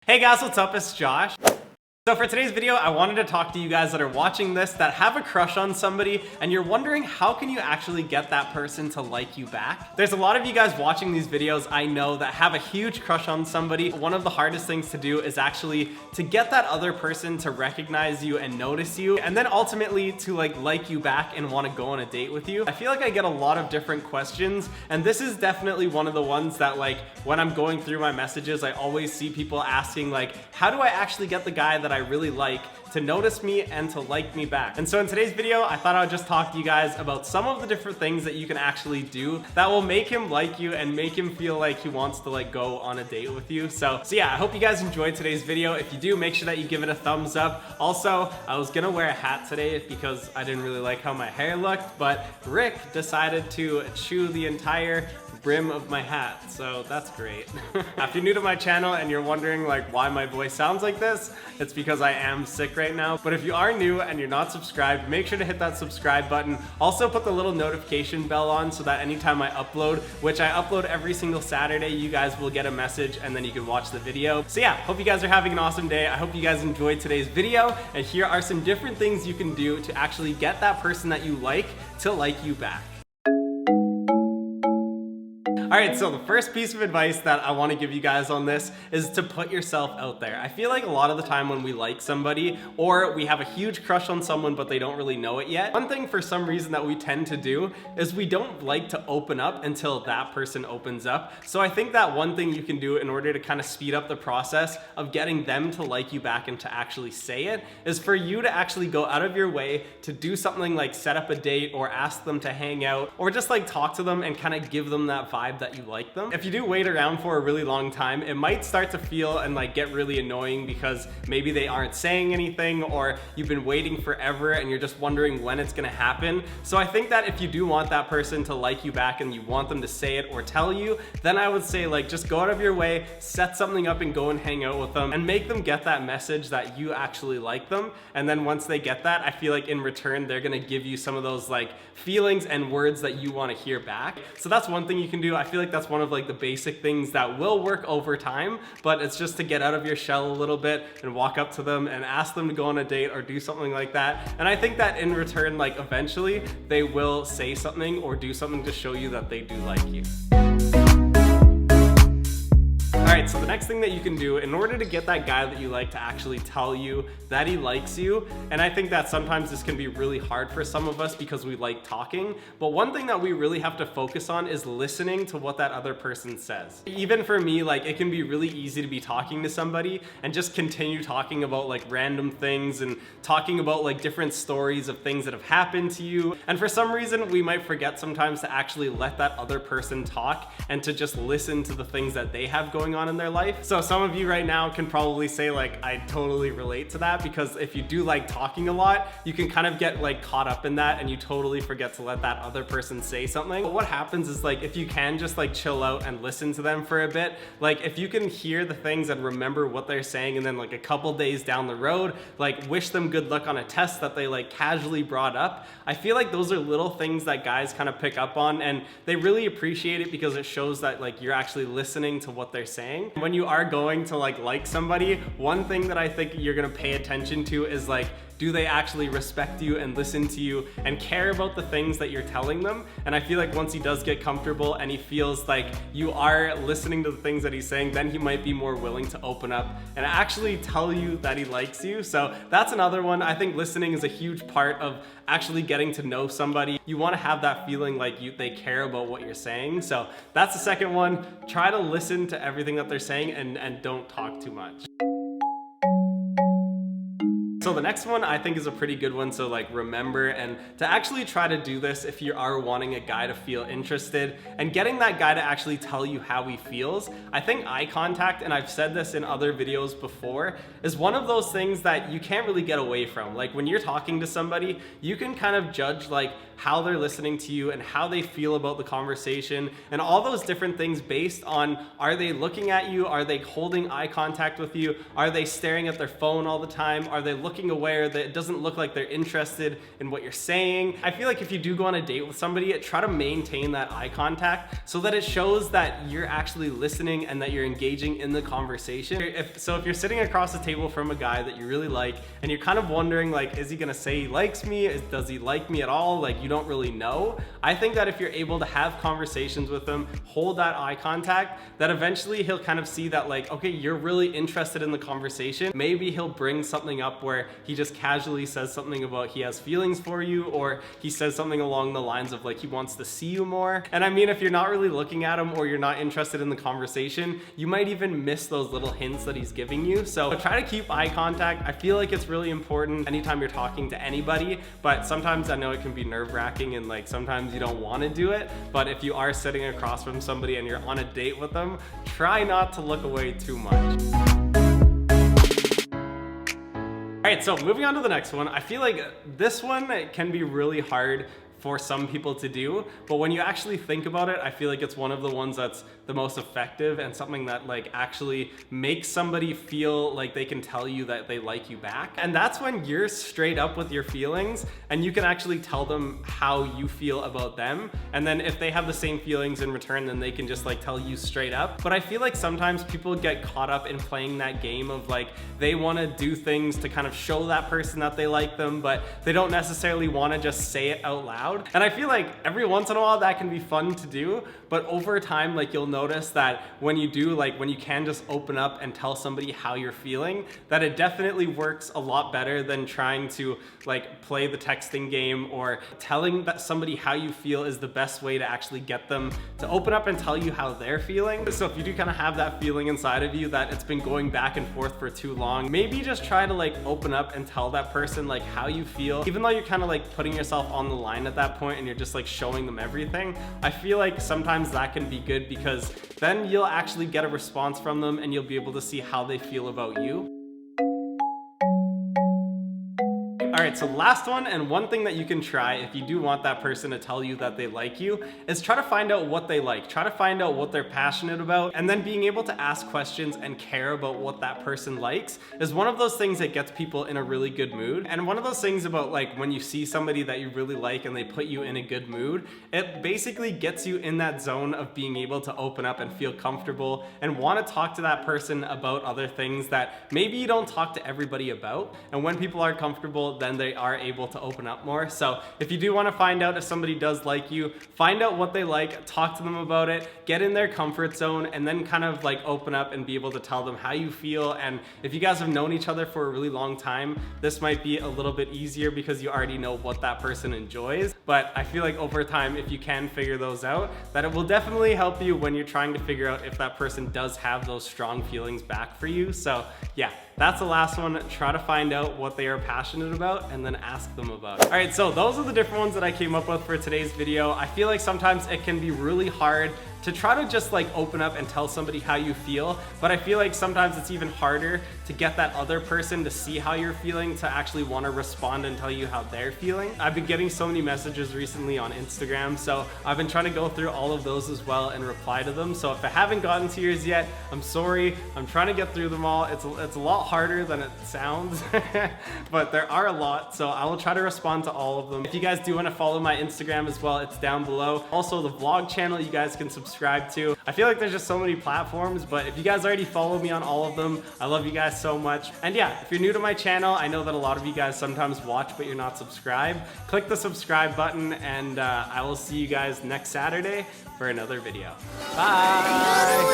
Hey guys, what's up? It's Josh. So for today's video, I wanted to talk to you guys that are watching this that have a crush on somebody and you're wondering how can you actually get that person to like you back? There's a lot of you guys watching these videos I know that have a huge crush on somebody. One of the hardest things to do is actually to get that other person to recognize you and notice you, and then ultimately to like you back and want to go on a date with you. I feel like I get a lot of different questions, and this is definitely one of the ones that when I'm going through my messages, I always see people asking how do I actually get the guy that I really like to notice me and to like me back? And so in today's video, I thought I would just talk to you guys about some of the different things that you can actually do that will make him like you and make him feel like he wants to go on a date with you. So yeah, I hope you guys enjoyed today's video. If you do, make sure that you give it a thumbs up. Also, I was gonna wear a hat today because I didn't really like how my hair looked, but Rick decided to chew the entire brim of my hat, so that's great. If you're new to my channel and you're wondering why my voice sounds like this, it's because I am sick right now. But if you are new and you're not subscribed, make sure to hit that subscribe button. Also put the little notification bell on so that anytime I upload, which I upload every single Saturday, you guys will get a message and then you can watch the video. So yeah, hope you guys are having an awesome day. I hope you guys enjoyed today's video, and here are some different things you can do to actually get that person that you like to like you back. Alright, so the first piece of advice that I want to give you guys on this is to put yourself out there. I feel like a lot of the time when we like somebody or we have a huge crush on someone but they don't really know it yet, one thing for some reason that we tend to do is we don't like to open up until that person opens up. So I think that one thing you can do in order to kind of speed up the process of getting them to like you back and to actually say it is for you to actually go out of your way to do something like set up a date or ask them to hang out or just talk to them and kind of give them that vibe that you like them. If you do wait around for a really long time, it might start to feel and get really annoying because maybe they aren't saying anything or you've been waiting forever and you're just wondering when it's gonna happen. So I think that if you do want that person to like you back and you want them to say it or tell you, then I would say just go out of your way, set something up and go and hang out with them and make them get that message that you actually like them. And then once they get that, I feel like in return, they're gonna give you some of those feelings and words that you wanna hear back. So that's one thing you can do. I feel like that's one of the basic things that will work over time, but it's just to get out of your shell a little bit and walk up to them and ask them to go on a date or do something like that. And I think that in return, eventually they will say something or do something to show you that they do like you. Alright, so the next thing that you can do in order to get that guy that you like to actually tell you that he likes you, and I think that sometimes this can be really hard for some of us because we like talking, but one thing that we really have to focus on is listening to what that other person says. Even for me, it can be really easy to be talking to somebody and just continue talking about random things and talking about different stories of things that have happened to you, and for some reason we might forget sometimes to actually let that other person talk and to just listen to the things that they have going on in their life. So some of you right now can probably say I totally relate to that, because if you do like talking a lot, you can kind of get caught up in that and you totally forget to let that other person say something. But what happens is if you can just chill out and listen to them for a bit, if you can hear the things and remember what they're saying, and then a couple days down the road wish them good luck on a test that they casually brought up, I feel like those are little things that guys kind of pick up on and they really appreciate it because it shows that you're actually listening to what they're saying. When you are going to like somebody, one thing that I think you're gonna pay attention to is do they actually respect you and listen to you and care about the things that you're telling them? And I feel like once he does get comfortable and he feels you are listening to the things that he's saying, then he might be more willing to open up and actually tell you that he likes you. So that's another one. I think listening is a huge part of actually getting to know somebody. You want to have that feeling they care about what you're saying. So that's the second one. Try to listen to everything that they're saying and don't talk too much. So the next one I think is a pretty good one. So remember and to actually try to do this if you are wanting a guy to feel interested and getting that guy to actually tell you how he feels. I think eye contact, and I've said this in other videos before, is one of those things that you can't really get away from. When you're talking to somebody, you can kind of judge how they're listening to you and how they feel about the conversation and all those different things based on, are they looking at you? Are they holding eye contact with you? Are they staring at their phone all the time? Are they looking looking away or that it doesn't look like they're interested in what you're saying. I feel like if you do go on a date with somebody, try to maintain that eye contact so that it shows that you're actually listening and that you're engaging in the conversation. If you're sitting across the table from a guy that you really like and you're kind of wondering like, is he gonna say he likes me? Does he like me at all? Like, you don't really know. I think that if you're able to have conversations with him, hold that eye contact, that eventually he'll kind of see that like, okay, you're really interested in the conversation. Maybe he'll bring something up where he just casually says something about he has feelings for you, or he says something along the lines of like he wants to see you more. And I mean, if you're not really looking at him or you're not interested in the conversation, you might even miss those little hints that he's giving you. So try to keep eye contact. I feel like it's really important anytime you're talking to anybody, but sometimes I know it can be nerve-wracking and like sometimes you don't want to do it. But if you are sitting across from somebody and you're on a date with them, try not to look away too much. All right, so moving on to the next one. I feel like this one can be really hard for some people to do, but when you actually think about it, I feel like it's one of the ones that's the most effective and something that like actually makes somebody feel like they can tell you that they like you back. And that's when you're straight up with your feelings and you can actually tell them how you feel about them. And then if they have the same feelings in return, then they can just like tell you straight up. But I feel like sometimes people get caught up in playing that game of like, they want to do things to kind of show that person that they like them, but they don't necessarily want to just say it out loud. And I feel like every once in a while that can be fun to do, but over time, like you'll notice that when you do, like when you can just open up and tell somebody how you're feeling, that it definitely works a lot better than trying to like play the texting game, or telling that somebody how you feel is the best way to actually get them to open up and tell you how they're feeling. So if you do kind of have that feeling inside of you that it's been going back and forth for too long, maybe just try to like open up and tell that person like how you feel, even though you're kind of like putting yourself on the line at that point and you're just like showing them everything. I feel like sometimes that can be good because then you'll actually get a response from them and you'll be able to see how they feel about you. All right, so last one, and one thing that you can try if you do want that person to tell you that they like you, is try to find out what they like. Try to find out what they're passionate about, and then being able to ask questions and care about what that person likes is one of those things that gets people in a really good mood. And one of those things about like when you see somebody that you really like and they put you in a good mood, it basically gets you in that zone of being able to open up and feel comfortable and want to talk to that person about other things that maybe you don't talk to everybody about. And when people are comfortable, then they are able to open up more. So if you do want to find out if somebody does like you, find out what they like, talk to them about it, get in their comfort zone, and then kind of like open up and be able to tell them how you feel. And if you guys have known each other for a really long time, this might be a little bit easier because you already know what that person enjoys. But I feel like over time, if you can figure those out, that it will definitely help you when you're trying to figure out if that person does have those strong feelings back for you. So yeah, that's the last one. Try to find out what they are passionate about and then ask them about it. All right, so those are the different ones that I came up with for today's video. I feel like sometimes it can be really hard to try to just like open up and tell somebody how you feel, but I feel like sometimes it's even harder to get that other person to see how you're feeling, to actually want to respond and tell you how they're feeling. I've been getting so many messages recently on Instagram, so I've been trying to go through all of those as well and reply to them. So if I haven't gotten to yours yet, I'm sorry. I'm trying to get through them all. It's a lot harder than it sounds, but there are a lot, so I will try to respond to all of them. If you guys do want to follow my Instagram as well, it's down below. Also, the vlog channel you guys can subscribe to. I feel like there's just so many platforms, but if you guys already follow me on all of them, I love you guys so much. And yeah, if you're new to my channel, I know that a lot of you guys sometimes watch, but you're not subscribed. Click the subscribe button, and I will see you guys next Saturday for another video. Bye!